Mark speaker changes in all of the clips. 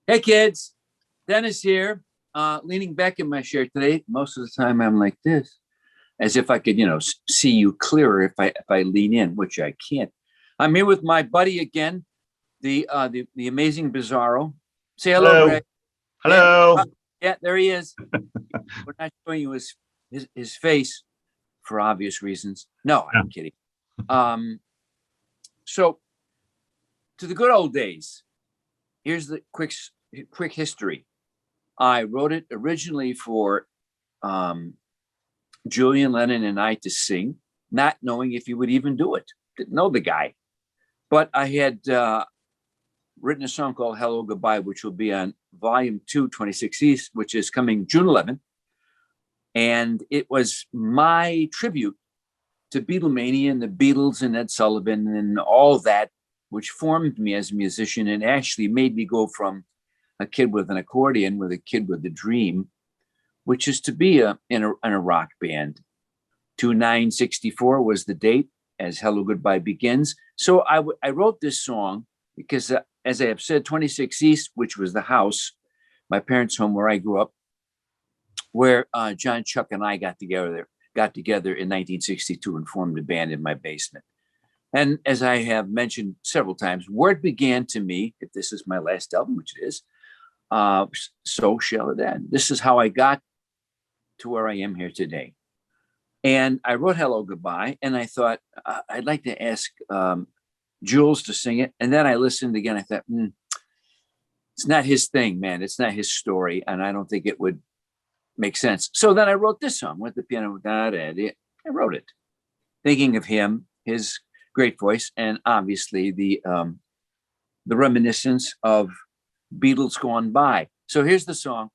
Speaker 1: Hey kids, Dennis here, leaning back in my chair today. Most of the time I'm like this, as if I could, see you clearer if I lean in, which I can't. I'm here with my buddy again, the amazing Bizarro. Say hello,
Speaker 2: Hello.
Speaker 1: Greg. There,
Speaker 2: Hello.
Speaker 1: yeah, there he is. We're not showing you his face for obvious reasons. No, I'm kidding. So to the good old days. Here's the quick history. I wrote it originally for Julian Lennon and I to sing, not knowing if he would even do it. Didn't know the guy. But I had written a song called Hello Goodbye, which will be on Volume 2, 26 East, which is coming June 11th. And it was my tribute to Beatlemania and the Beatles and Ed Sullivan and all that, which formed me as a musician and actually made me go from a kid with an accordion with a kid with a dream, which is to be in a rock band. 2964 was the date as Hello Goodbye begins. So I wrote this song because, as I have said, 26 East, which was the house, my parents' home where I grew up, where John, Chuck, and I got together in 1962 and formed a band in my basement. And as I have mentioned several times, word began to me, if this is my last album, which it is, so shall it end. This is how I got to where I am here today. And I wrote Hello Goodbye, and I thought, I'd like to ask Jules to sing it. And then I listened again. I thought, it's not his thing, man. It's not his story. And I don't think it would make sense. So then I wrote this song with the piano. I wrote it, thinking of him, his great voice, and obviously the reminiscence of Beatles gone by. So here's the song.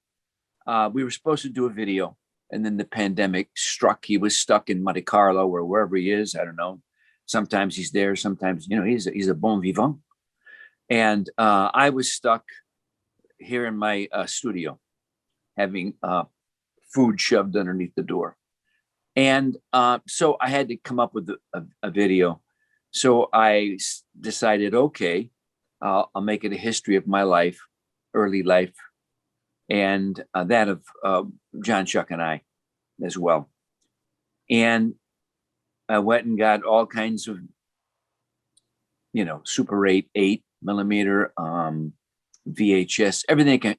Speaker 1: We were supposed to do a video, and then the pandemic struck. He was stuck in Monte Carlo or wherever he is. I don't know. Sometimes he's there. Sometimes, he's a bon vivant. And I was stuck here in my studio, having food shoved underneath the door. And so I had to come up with a video. So I decided, okay, I'll make it a history of my life, early life, and that of John, Chuck, and I as well. And I went and got all kinds of, Super 8 millimeter, VHS,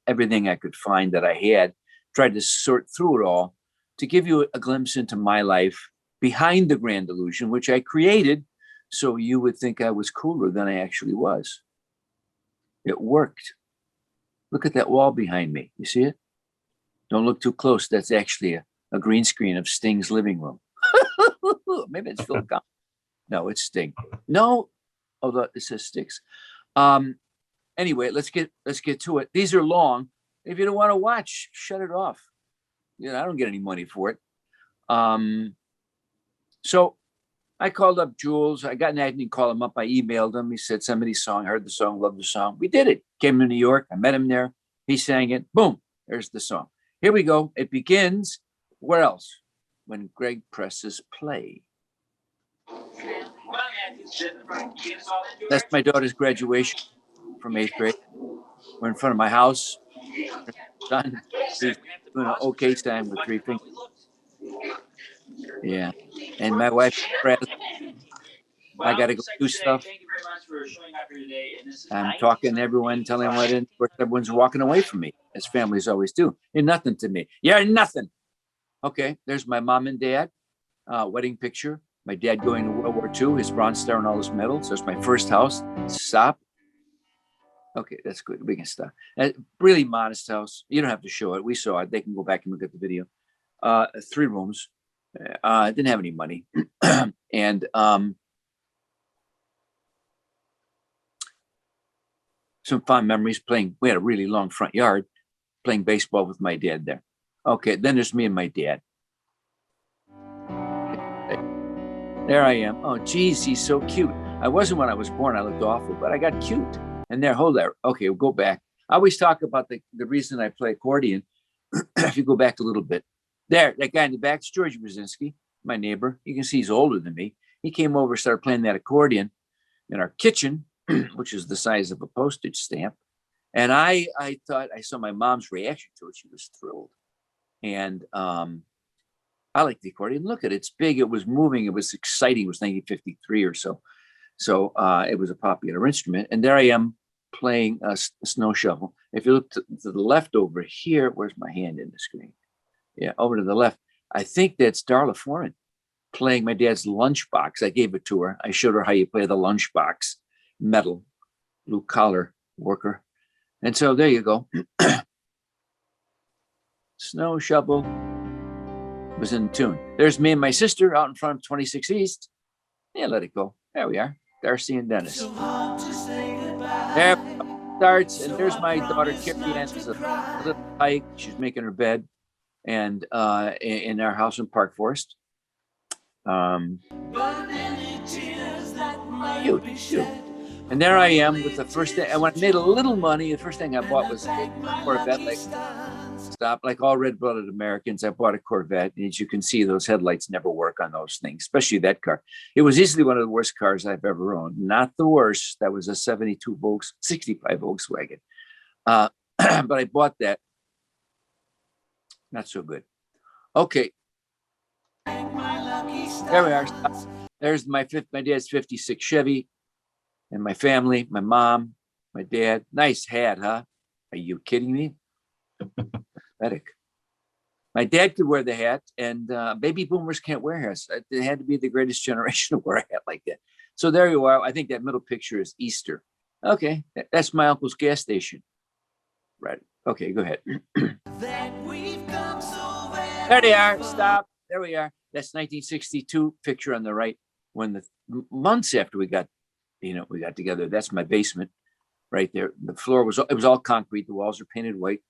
Speaker 1: everything I could find that I had, tried to sort through it all to give you a glimpse into my life behind the grand illusion, which I created so you would think I was cooler than I actually was. It worked. Look at that wall behind me. You see it? Don't look too close. That's actually a green screen of Sting's living room. Maybe it's Phil Collins. No, it's Sting. No, although it says Styx. Anyway, let's get to it. These are long. If you don't want to watch, shut it off. I don't get any money for it. So I called up Jules. I didn't call him up. I emailed him. He said, somebody's song, heard the song, loved the song. We did it. Came to New York. I met him there. He sang it. Boom. There's the song. Here we go. It begins. Where else? When Greg presses play. That's my daughter's graduation from 8th grade. We're in front of my house. Son, he's doing an okay sign with 3 fingers. Yeah. And my wife, I got to go do stuff. I'm talking to everyone, telling them what in. Of course, everyone's walking away from me, as families always do. You're nothing to me. You're nothing. Okay, there's my mom and dad wedding picture. My dad going to World War II, his Bronze Star and all his medals. There's my first house. Stop. Okay, that's good. We can stop. Really modest house. You don't have to show it. We saw it. They can go back and look at the video. 3 rooms. I didn't have any money. And some fond memories playing. We had a really long front yard, playing baseball with my dad there. Okay, then there's me and my dad. There I am. Oh, geez, he's so cute. I wasn't when I was born. I looked awful, but I got cute. And there, hold there. Okay, we'll go back. I always talk about the reason I play accordion. If you go back a little bit. There, that guy in the back is George Brzezinski, my neighbor. You can see he's older than me. He came over, started playing that accordion in our kitchen, which is the size of a postage stamp. And I thought, I saw my mom's reaction to it. She was thrilled. And I like the accordion. Look at it. It's big. It was moving. It was exciting. It was 1953 or so. So it was a popular instrument. And there I am playing a snow shovel. If you look to the left over here, where's my hand in the screen? Yeah, over to the left. I think that's Darla Foreman playing my dad's lunchbox. I gave it to her. I showed her how you play the lunchbox, metal, blue collar worker. And so there you go. Snow shovel was in tune. There's me and my sister out in front of 26 East. Yeah, let it go. There we are. Darcy and Dennis. There starts, and there's my daughter Carrie Ann. She's a little hike. She's making her bed, and in our house in Park Forest. Cute. And there I am with the first thing. And when I made a little money, the first thing I bought was a Corvette. Like all red-blooded Americans, I bought a Corvette. And as you can see, those headlights never work on those things, especially that car. It was easily one of the worst cars I've ever owned. Not the worst. That was a 65 Volkswagen. But I bought that. Not so good. Okay. There we are. There's my dad's 56 Chevy and my family, my mom, my dad. Nice hat, huh? Are you kidding me? Pathetic. My dad could wear the hat, and baby boomers can't wear hats. It had to be the greatest generation to wear a hat like that. So there you are. I think that middle picture is Easter. Okay, that's my uncle's gas station. Right. Okay, go ahead. There they are. Stop. There we are. That's 1962 picture on the right. When the months after we got together. That's my basement right there. The floor was all concrete. The walls are painted white,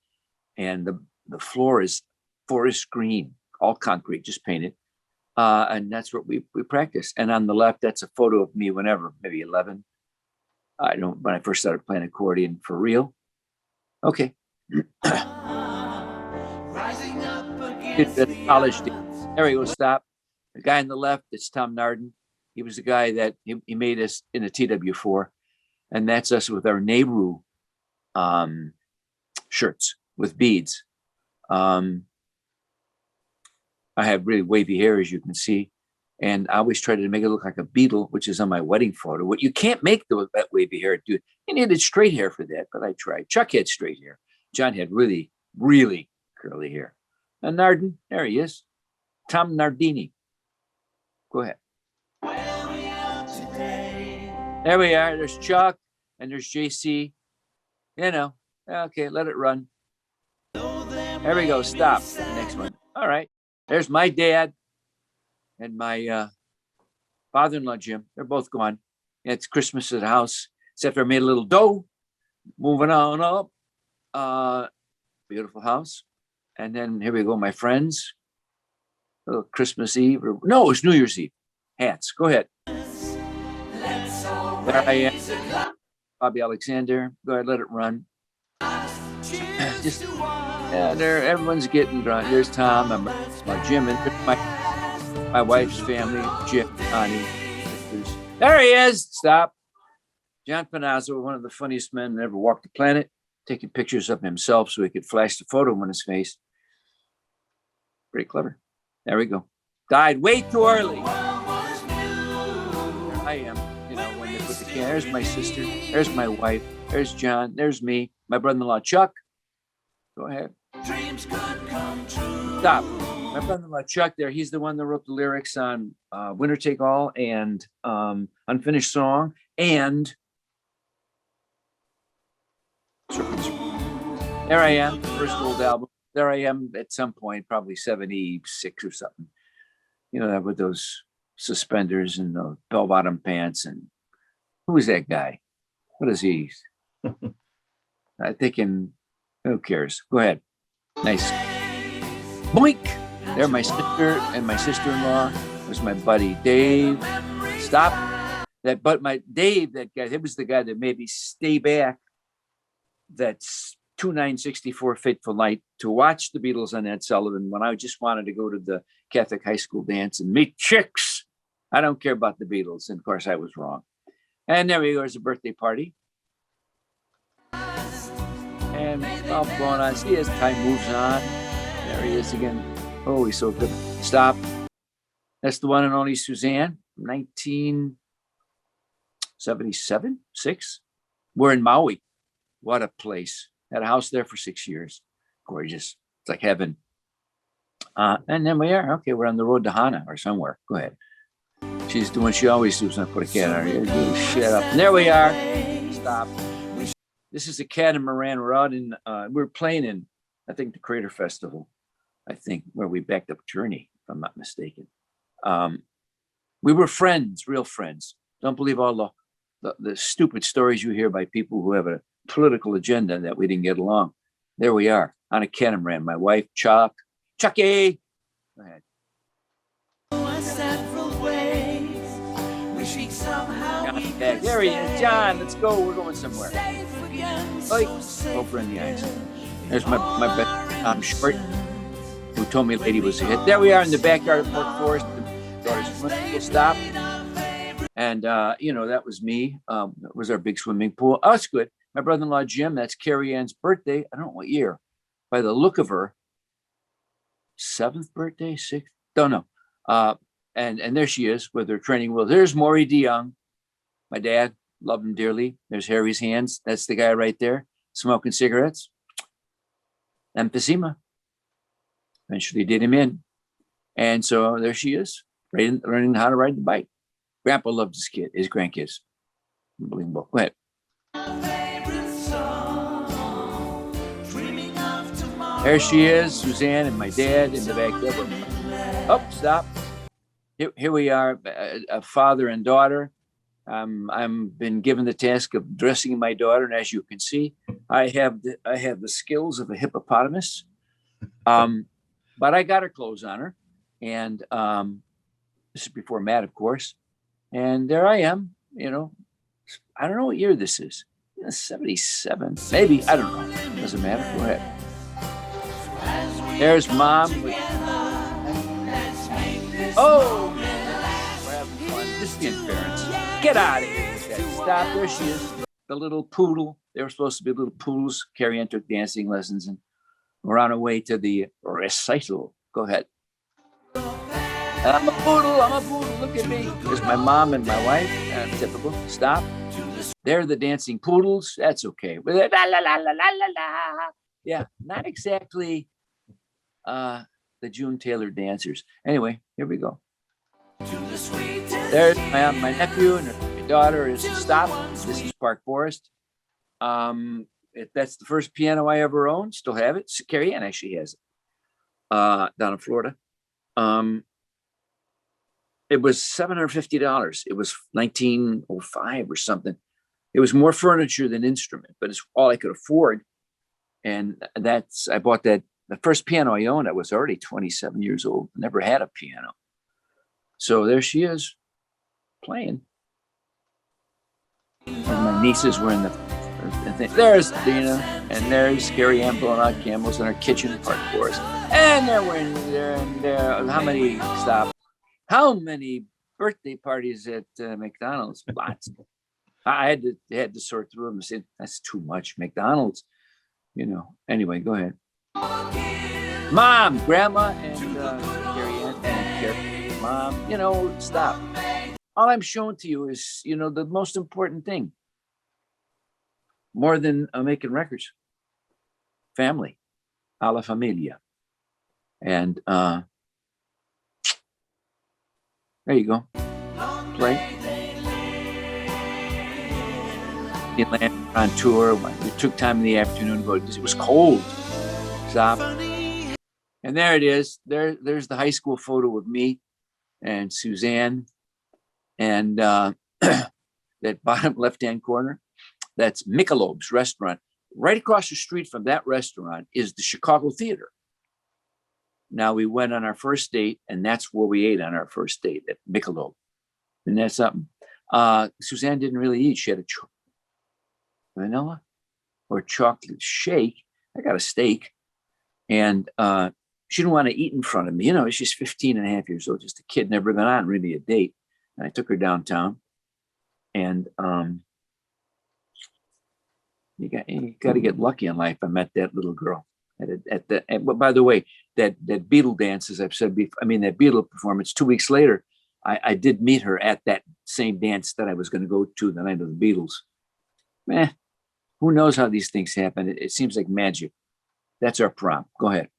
Speaker 1: and the floor is forest green, all concrete, just painted. And that's what we practice. And on the left, that's a photo of me whenever, maybe 11. When I first started playing accordion for real. Okay. College days. There we go. Stop. The guy on the left, it's Tom Narden. He was the guy that he made us in a TW4. And that's us with our Nehru shirts with beads. I have really wavy hair, as you can see. And I always try to make it look like a Beatle, which is on my wedding photo. What you can't make that wavy hair do. You needed straight hair for that, but I tried. Chuck had straight hair. John had really, really curly hair. And Narden, there he is. Tom Nardini. Go ahead. There we are. There's Chuck and there's JC. Okay, let it run. There we go. Stop. Next one. All right. There's my dad and my father-in-law, Jim. They're both gone. It's Christmas at the house. Except I made a little dough. Moving on up. Beautiful house. And then here we go, my friends. A little Christmas Eve. No, it's New Year's Eve. Hats. Go ahead. There I am. Bobby Alexander. Go ahead, let it run. Everyone's getting drunk. There's Tom, Jim, and my wife's family, Jim, Connie. There he is. Stop. John Panazzo, one of the funniest men that ever walked the planet, taking pictures of himself so he could flash the photo in his face. Pretty clever. There we go. Died way too early. There I am. When they put the can. There's my sister. There's my wife. There's John. There's me. My brother-in-law, Chuck. Go ahead. Stop. My brother-in-law, Chuck, there. He's the one that wrote the lyrics on Winner Take All and Unfinished Song and there I am, first old album. There I am at some point, probably 76 or something. That with those suspenders and the bell-bottom pants. And who is that guy? What is he? I'm thinking, who cares? Go ahead. Nice. Boink. There, my sister and my sister-in-law. There's my buddy Dave. Stop. Dave, that guy, he was the guy that made me stay back. That's 2964 Fateful Night to watch the Beatles on Ed Sullivan when I just wanted to go to the Catholic high school dance and meet chicks. I don't care about the Beatles. And of course, I was wrong. And there we go. There's a birthday party. time up going on. See, as time moves on, there he is again. Oh, he's so good. Stop. That's the one and only Suzanne, 1977, 6. We're in Maui. What a place. Had a house there for 6 years. Gorgeous. It's like heaven. And then we are. Okay, we're on the road to Hana or somewhere. Go ahead. She's doing what she always does when I put a cat on her. Shut up. And there we are. Stop. This is a catamaran. We're out in, we're playing in, I think, the Crater Festival, I think, where we backed up Journey, if I'm not mistaken. We were friends, real friends. Don't believe all the stupid stories you hear by people who have a political agenda that we didn't get along. There we are on a catamaran. My wife, Chucky. Go ahead. There he is, John. Let's go. We're going somewhere. Over in the eyes. There's my best Short, who told me Lady was a hit. There we are in the backyard of Park Forest. The stop. And, that was me. That was our big swimming pool. Oh, that's good. My brother-in-law, Jim, that's Carrie Ann's birthday. I don't know what year. By the look of her, 7th birthday, 6th? Don't know. And there she is with her training wheels. There's Maury DeYoung, my dad. Love him dearly. There's Harry's hands. That's the guy right there, smoking cigarettes. Emphysema. Eventually did him in. And so there she is, learning how to ride the bike. Grandpa loved his grandkids. Unbelievable. Go ahead. There she is, Suzanne and my dad in the back there. Oh, stop. Here we are, a father and daughter. I'm been given the task of dressing my daughter, and as you can see, I have the skills of a hippopotamus. But I got her clothes on her, and this is before Matt, of course. And there I am. I don't know what year this is. 77, maybe. I don't know. Doesn't matter. Go ahead. There's Mom. Oh, we're having fun. Just being parents. Get out of here. Stop. There she is. The little poodle. They were supposed to be little poodles. Carrie Ann took dancing lessons, and we're on our way to the recital. Go ahead. I'm a poodle. Look at me. There's my mom and my wife. Typical. Stop. They're the dancing poodles. That's okay. With it. La, la, la, la, la, la, la. Yeah, not exactly the June Taylor dancers. Anyway, here we go. There's my nephew and my daughter is Stop. This is Park Forest. That's the first piano I ever owned. Still have it. Carrie Ann actually has it down in Florida. It was $750. It was 1905 or something. It was more furniture than instrument, but it's all I could afford. And I bought that. The first piano I owned, I was already 27 years old. Never had a piano. So there she is playing. And my nieces were in the thing. There's Dina, and there's Carrie Ann blowing out candles in her kitchen in Park Forest. And they're in there, and how many birthday parties at McDonald's? Lots. I had to sort through them and say, that's too much. McDonald's, Anyway, go ahead. Mom, Grandma, and Carrie Ann, and Carrie. Mom, stop. All I'm showing to you is, the most important thing. More than making records. Family. A la familia. And there you go. Play. On tour. We took time in the afternoon to go because it was cold. Stop. And there it is. There's the high school photo of me and Suzanne. And that bottom left-hand corner, that's Michelob's restaurant. Right across the street from that restaurant is the Chicago Theater. Now we went on our first date, and that's where we ate on our first date, at Michelob. Isn't that something? Suzanne didn't really eat. She had a vanilla or chocolate shake. I got a steak. And she didn't want to eat in front of me. She's 15 and a half years old, just a kid, never been on really a date. And I took her downtown. And You got to get lucky in life. I met that little girl by the way, that Beatle dance, as I've said before, that Beatle performance 2 weeks later, I did meet her at that same dance that I was going to go to the night of the Beatles. Who knows how these things happen? It seems like magic. That's our prom. Go ahead.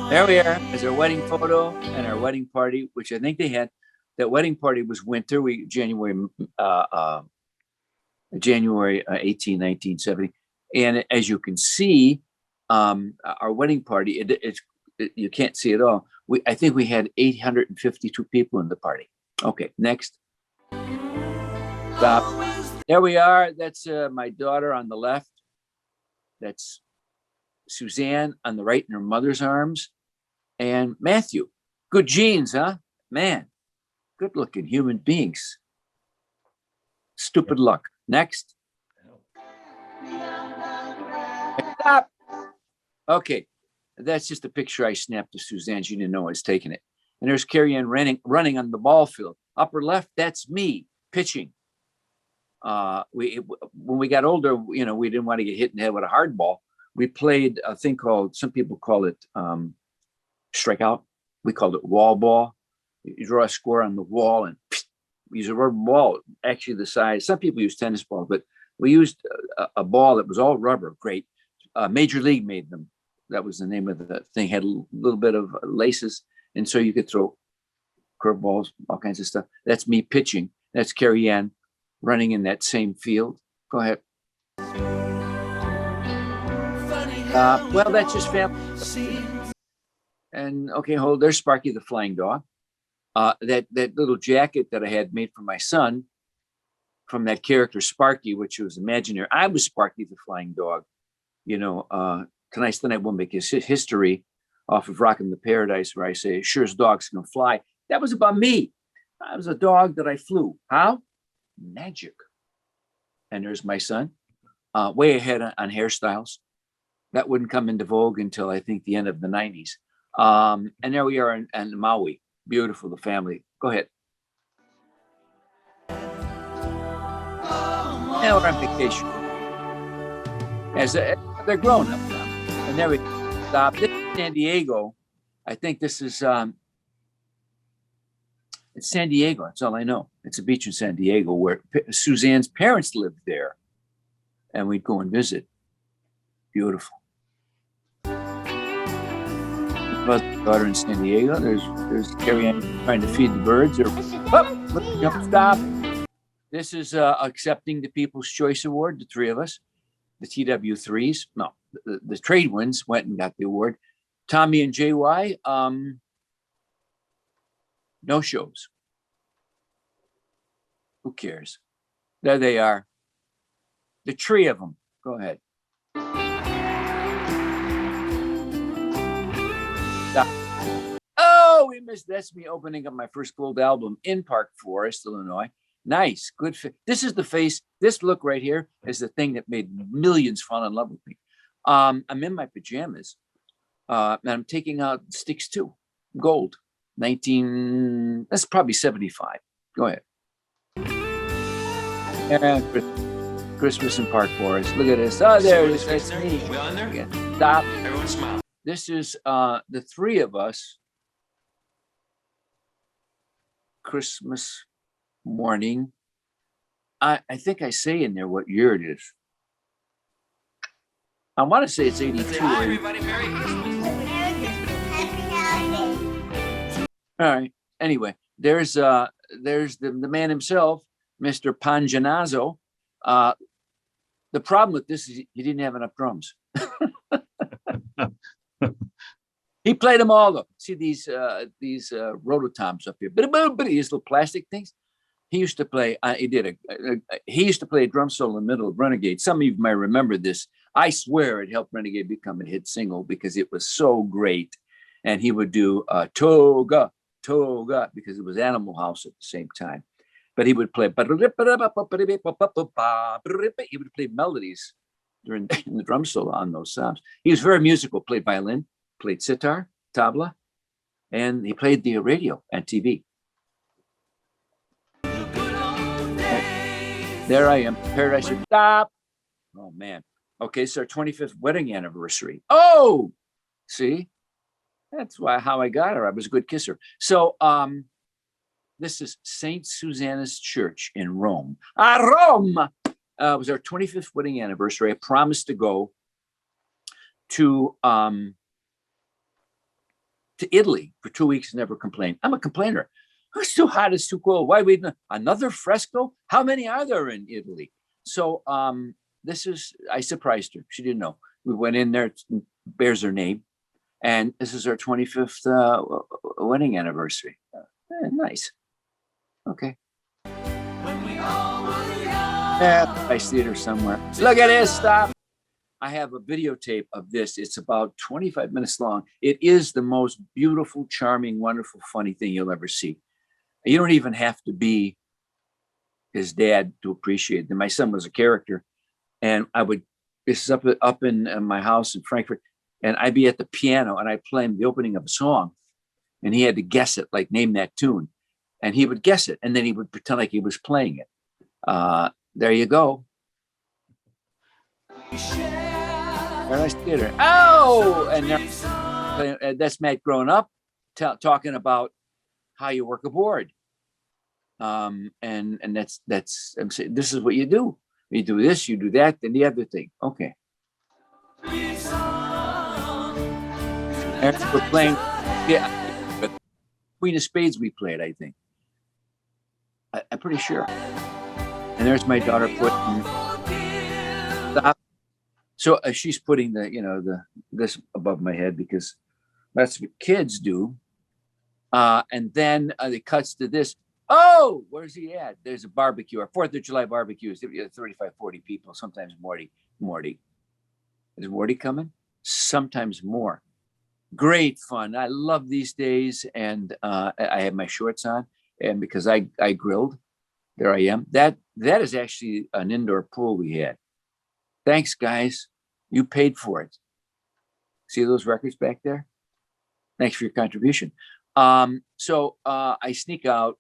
Speaker 1: There we are. There's our wedding photo and our wedding party, which I think they had. That wedding party was winter. January 18, 1970. And as you can see, our wedding party, you can't see it all. I think we had 852 people in the party. Okay, next. Stop. There we are. That's my daughter on the left. That's Suzanne on the right in her mother's arms. And Matthew. Good genes, huh? Man, good looking human beings. Stupid luck. Next. Stop. Okay, that's just a picture I snapped of Suzanne. She didn't know I was taking it. And there's Carrie Ann running on the ball field. Upper left, that's me pitching. When we got older, we didn't want to get hit in the head with a hard ball. We played a thing called, some people call it strikeout. We called it wall ball. You draw a square on the wall and use a rubber ball, actually the size. Some people use tennis balls, but we used a ball that was all rubber. Great. Major League made them. That was the name of the thing. Had a little bit of laces. And so you could throw curveballs, all kinds of stuff. That's me pitching. That's Carrie Ann running in that same field. Go ahead. Well, that's just family. And okay, there's Sparky the flying dog. That little jacket that I had made for my son from that character Sparky, which was imaginary. I was Sparky the flying dog. Tonight's the night we'll make his history off of Rockin' the Paradise, where I say, sure as dogs can fly. That was about me. I was a dog that I flew. How? Magic. And there's my son, way ahead on hairstyles. That wouldn't come into vogue until I think the end of the 90s. And there we are in Maui. Beautiful, the family. Go ahead. Now we're on vacation. As they're grown up now. And there we stop. This is San Diego. I think this is it's San Diego. That's all I know. It's a beach in San Diego where Suzanne's parents lived there. And we'd go and visit. Beautiful. About the daughter in San Diego. There's Carrie Ann trying to feed the birds. Stop. This is accepting the People's Choice Award, the three of us. The TW3s. No, the trade winds went and got the award. Tommy and JY, no shows. Who cares? There they are. The three of them. Go ahead. Stop. Oh, we missed. That's me opening up my first gold album in Park Forest, Illinois. Nice, good fit. This is the face. This look right here is the thing that made millions fall in love with me. I'm in my pajamas, and I'm taking out Styx 2, gold, 19. That's probably 75. Go ahead. And Christmas in Park Forest. Look at this. Oh, there it is. That's me. Stop. Everyone smile. This is the three of us. Christmas morning. I think I say in there what year it is. I want to say it's 82. Hi, everybody. Merry Christmas. All right. Anyway, there's the man himself, Mr. Panjanazzo. The problem with this is he didn't have enough drums. He played them all though. See these rototoms up here, but these little plastic things. He used to play. He used to play a drum solo in the middle of Renegade. Some of you might remember this. I swear it helped Renegade become a hit single because it was so great. And he would do Toga, because it was Animal House at the same time. But he would play. He would play melodies during the drum solo on those songs. He was very musical. Played violin, played sitar, tabla, and he played the radio and TV. There I am. Paradise. Stop. Oh, man. Okay, it's our 25th wedding anniversary. Oh, see? That's how I got her. I was a good kisser. So this is St. Susanna's Church in Rome. Rome! It was our 25th wedding anniversary. I promised to go to Italy for 2 weeks and never complain. I'm a complainer. It's too hot. It's too cold. Why wait? Another fresco? How many are there in Italy? So I surprised her. She didn't know. We went in there. It bears her name. And this is our 25th wedding anniversary. Nice. Okay. Nice theater somewhere. Look at this. Stop. I have a videotape of this. It's about 25 minutes long. It is the most beautiful, charming, wonderful, funny thing you'll ever see. You don't even have to be his dad to appreciate it. My son was a character, and this is up in my house in Frankfurt, and I'd be at the piano and I'd play him the opening of a song, and he had to guess it, like name that tune. And he would guess it, and then he would pretend like he was playing it. There you go. Paradise Theater. Oh, and that's Matt growing up, talking about how you work a board. And that's I'm saying, this is what you do. You do this, you do that, then the other thing. Okay. And we're playing, but Queen of Spades we played, I think. I'm pretty sure. And there's my daughter putting stop. So she's putting this above my head because that's what kids do. And then it cuts to this. Oh, where's he at? There's a barbecue, or 4th of July barbecues. 35, 40 people, sometimes Morty. Is Morty coming? Sometimes more. Great fun. I love these days. And I had my shorts on, and because I grilled, there I am. That is actually an indoor pool we had. Thanks, guys. You paid for it. See those records back there? Thanks for your contribution. So I sneak out.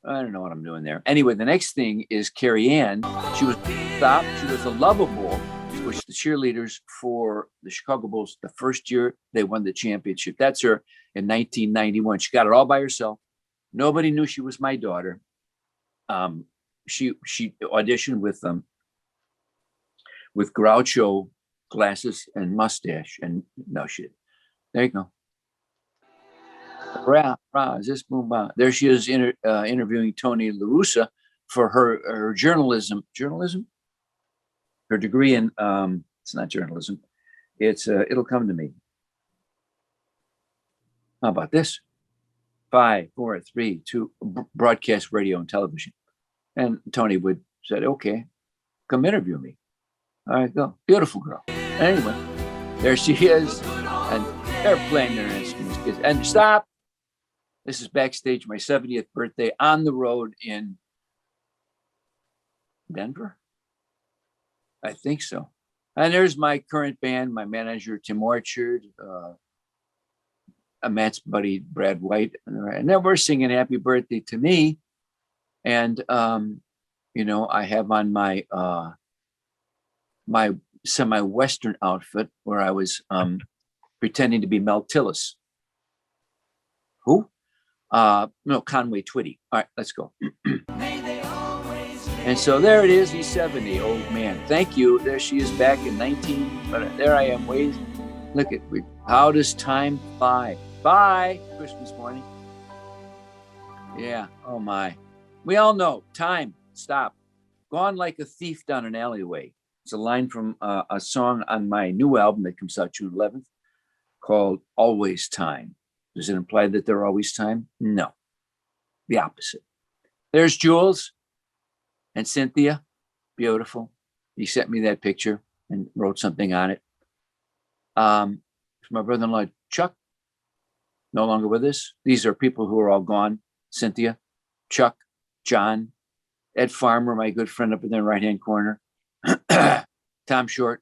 Speaker 1: I don't know what I'm doing there. Anyway, the next thing is Carrie Ann. She was stopped. She was a lovable, which the cheerleaders for the Chicago Bulls, the first year they won the championship. That's her in 1991. She got it all by herself. Nobody knew she was my daughter. She auditioned with Groucho glasses and mustache, and no shit. There you go. Is this boom? There she is interviewing Tony La Russa for her journalism. Her degree in it's not journalism. It's It'll Come to Me. How about this? 5, 4, 3, 2, broadcast radio and television. And Tony would said, okay, come interview me. All right, go. Beautiful girl. Anyway, there she is. And they're playing their instruments. And stop. This is backstage, my 70th birthday on the road in Denver. I think so. And there's my current band, my manager, Tim Orchard, Matt's buddy, Brad White. And then we're singing Happy Birthday to Me. And, I have on my my semi-Western outfit where I was pretending to be Mel Tillis. Who? No, Conway Twitty. All right, let's go. And so there it is. He's 70. Old man. Thank you. There she is back in 19. But there I am. Look at how does time fly? Bye. Christmas morning. Yeah. Oh my. We all know time. Stop. Gone like a thief down an alleyway. It's a line from a song on my new album that comes out June 11th called Always Time. Does it imply that there's always time? No. The opposite. There's Jules and Cynthia. Beautiful. He sent me that picture and wrote something on it. My brother-in-law, Chuck, no longer with us. These are people who are all gone. Cynthia, Chuck, John, Ed Farmer, my good friend up in the right-hand corner. Tom Short,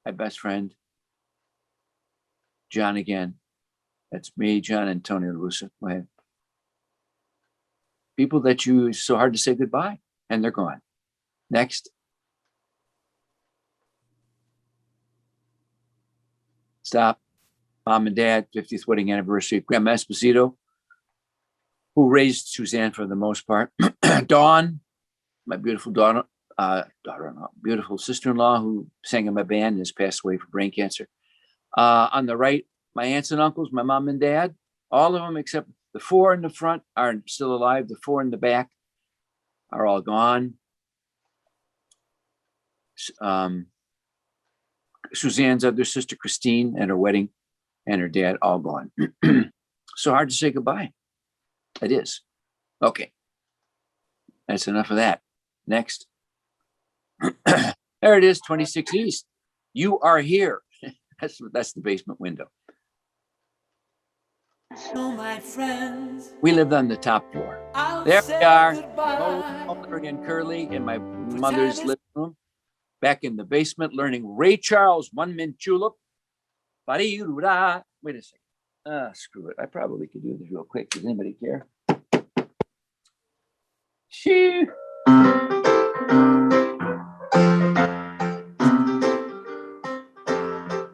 Speaker 1: my best friend. John again. That's me, John, and Tony La Russa. Go ahead. People that it's so hard to say goodbye, and they're gone. Next. Stop. Mom and Dad, 50th wedding anniversary. Grandma Esposito, who raised Suzanne for the most part. Dawn, my beautiful daughter-in-law, beautiful sister-in-law who sang in my band and has passed away from brain cancer. On the right, my aunts and uncles, my mom and dad, all of them except the 4 in the front are still alive. The 4 in the back are all gone. Suzanne's other sister, Christine, at her wedding, and her dad, all gone. So hard to say goodbye. It is. Okay. That's enough of that. Next. There it is, 26 East. You are here. That's the basement window.
Speaker 2: So my friends,
Speaker 1: we lived on the top floor. There we are. Larry and Curly in my mother's living room. Back in the basement, learning Ray Charles, One Mint Julep. Wait a second. Screw it. I probably could do this real quick. Does anybody care? Shoo.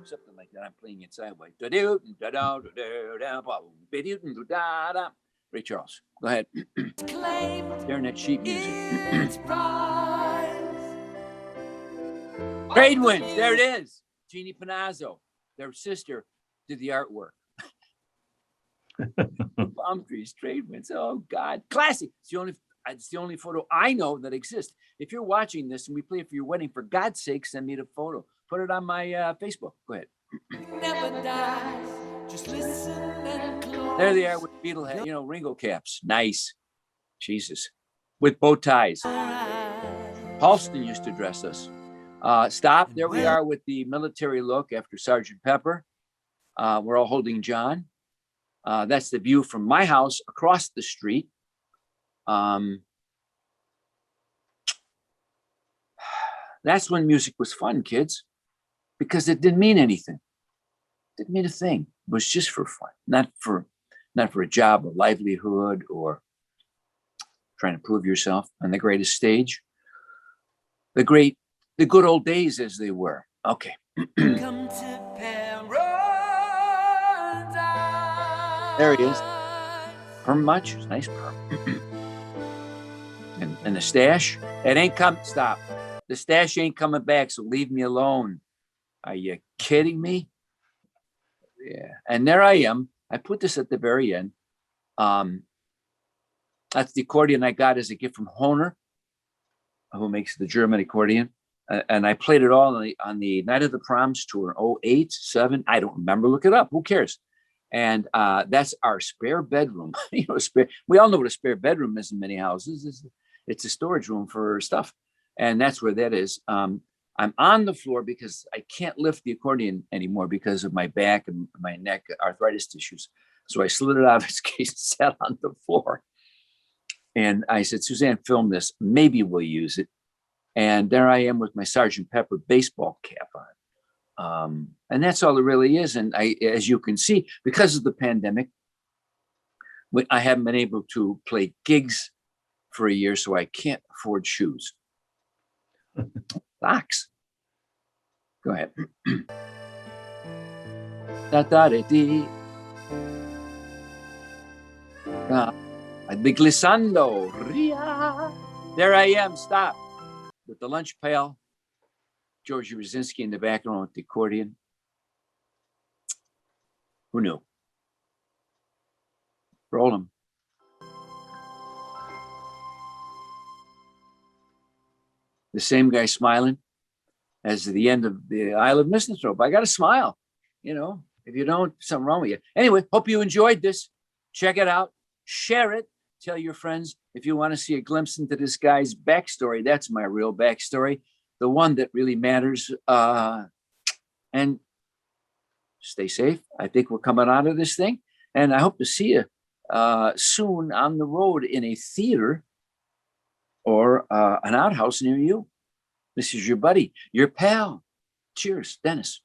Speaker 1: Something like that. I'm playing it sideways. Ray Charles. Go ahead. Staring at sheet music. Trade winds. There it is. Jeannie Panazzo, their sister, did the artwork. Palm trees, trade winds. Oh God, classic. It's the only photo I know that exists. If you're watching this and we play it for your wedding, for God's sake, send me the photo. Put it on my Facebook. Go ahead. Never dies. Just listen and close. There they are with Beatlehead, Ringo caps. Nice. Jesus. With bow ties. Halston used to dress us. Stop. There we are with the military look after Sergeant Pepper. We're all holding John. That's the view from my house across the street. That's when music was fun, kids, because it didn't mean anything. It didn't mean a thing. It was just for fun, not for a job or livelihood or trying to prove yourself on the greatest stage. The good old days as they were. Okay. Come to paradise. There he is. Perm much? Nice perm. and the stash? It ain't come. Stop. The stash ain't coming back, so leave me alone. Are you kidding me? Yeah. And there I am. I put this at the very end. That's the accordion I got as a gift from Hohner, who makes the German accordion. And I played it all on the Night of the Proms tour, 08, 7. I don't remember. Look it up. Who cares? And that's our spare bedroom. We all know what a spare bedroom is in many houses. It's a storage room for stuff. And that's where that is. I'm on the floor because I can't lift the accordion anymore because of my back and my neck arthritis issues. So I slid it out of its case and sat on the floor. And I said, Suzanne, film this. Maybe we'll use it. And there I am with my Sergeant Pepper baseball cap on. And that's all it really is. And as you can see, because of the pandemic, I haven't been able to play gigs for a year, so I can't afford shoes. Socks. Go ahead. Big glissando. There I am. Stop. With the lunch pail. Georgie Rosinski in the background with the accordion. Who knew? Roll them. The same guy smiling as the end of the Isle of Misanthrope. I got to smile. If you don't, something wrong with you. Anyway, hope you enjoyed this. Check it out. Share it. Tell your friends if you want to see a glimpse into this guy's backstory. That's my real backstory, the one that really matters. And stay safe. I think we're coming out of this thing. And I hope to see you soon on the road in a theater or an outhouse near you. This is your buddy, your pal. Cheers, Dennis.